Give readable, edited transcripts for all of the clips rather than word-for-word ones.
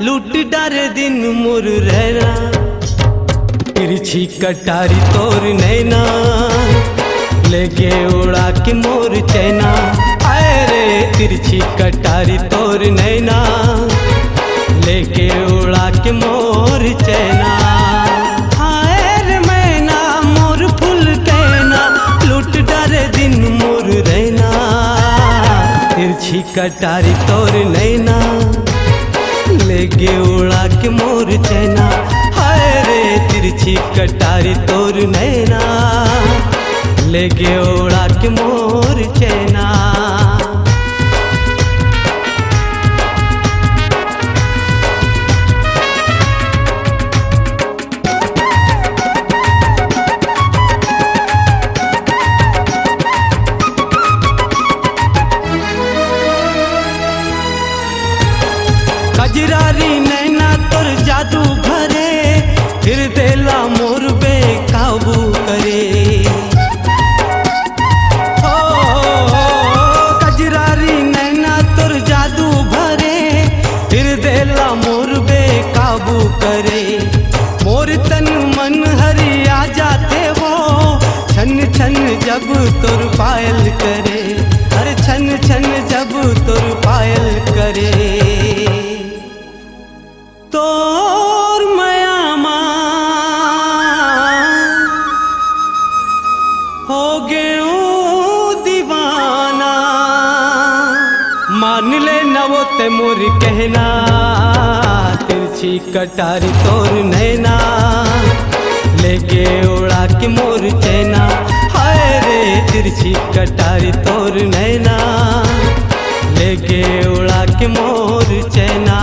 लूट डारे दिन मोर रहना, तिरछी कटारी तोर नैना, लेके उड़ा के मोर चैना। आए रे तिरछी कटारी तोर नैना, लेके उड़ा के मोर चैना। हाय रे मैना मोर फूल कहना, लूट डारे दिन मोर रहना, तिरछी कटारी तोर नैना, लेके उड़ा के मोर चैना। हाय रे तिरछी कटारी तोर नैना, लेके उड़ा के मोर चैना। कजरारी नैना तोर जादू भरे, फिर देला मोर बेकाबू करे। हो कजरारी नैना तोर जादू भरे, फिर देला मोर बेकाबू करे। मोर तन मन हरिया जाते वो, छन छन जब तोर पायल करे। अरे छन छन जब तोर पायल करे। तोर मयामा हो गयो दीवाना, मान ले न वो ते मोर कहना, तिरछी कटारी तोर नैना, लेके उड़ा के मोर चैना। हाय रे तिरछी कटारी तोर नैना, लेके उड़ा के मोर चैना।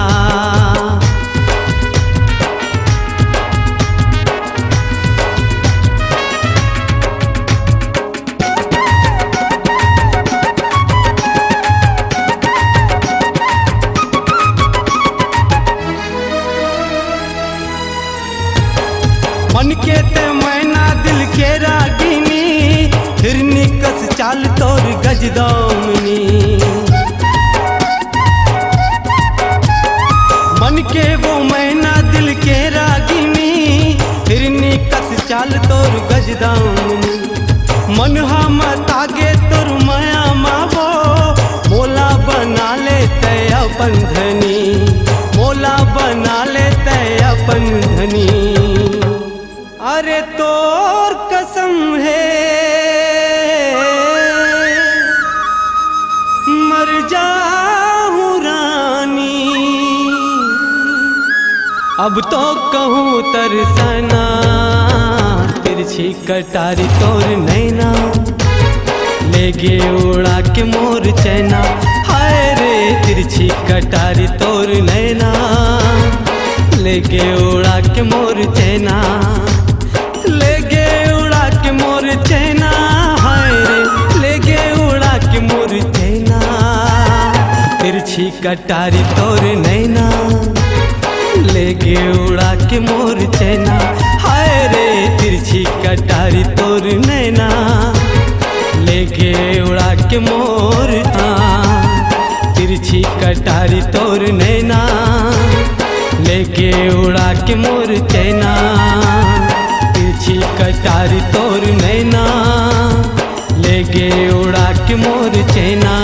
मन के ते मैना दिल के रागिनी, हिरनी कस चाल तोर गजदामनी। मन के वो मैना दिल के रागिनी, हिरनी कस चाल तोर गजदामनी। मन हम तागे तोर माया मावो, मोला बना ले तय अपन धनी, मोला बना ले तय अपन धनी। अरे तोर कसम है मर जाऊं रानी, अब तो कहूँ तरसना, तिरछी कटारी तोर नैना, लेके उड़ा के मोर चैना। हाय रे तिरछी कटारी तोर नैना, लेके उड़ा के मोर चैना, लेके उड़ा के मोर चैना। हाय रे लेके उड़ा के मोर चैना, तिरछी कटारी तोर नैना, लेके उड़ा के मोर चैना। हाय रे तिरछी कटारी तोर नैना, लेके उड़ा के मोर तिरछी कटारी तोर नैना, लेके उड़ा के मोर चैना। तिरछी कटारी तोर नैना, लेके उड़ा के मोर चैना।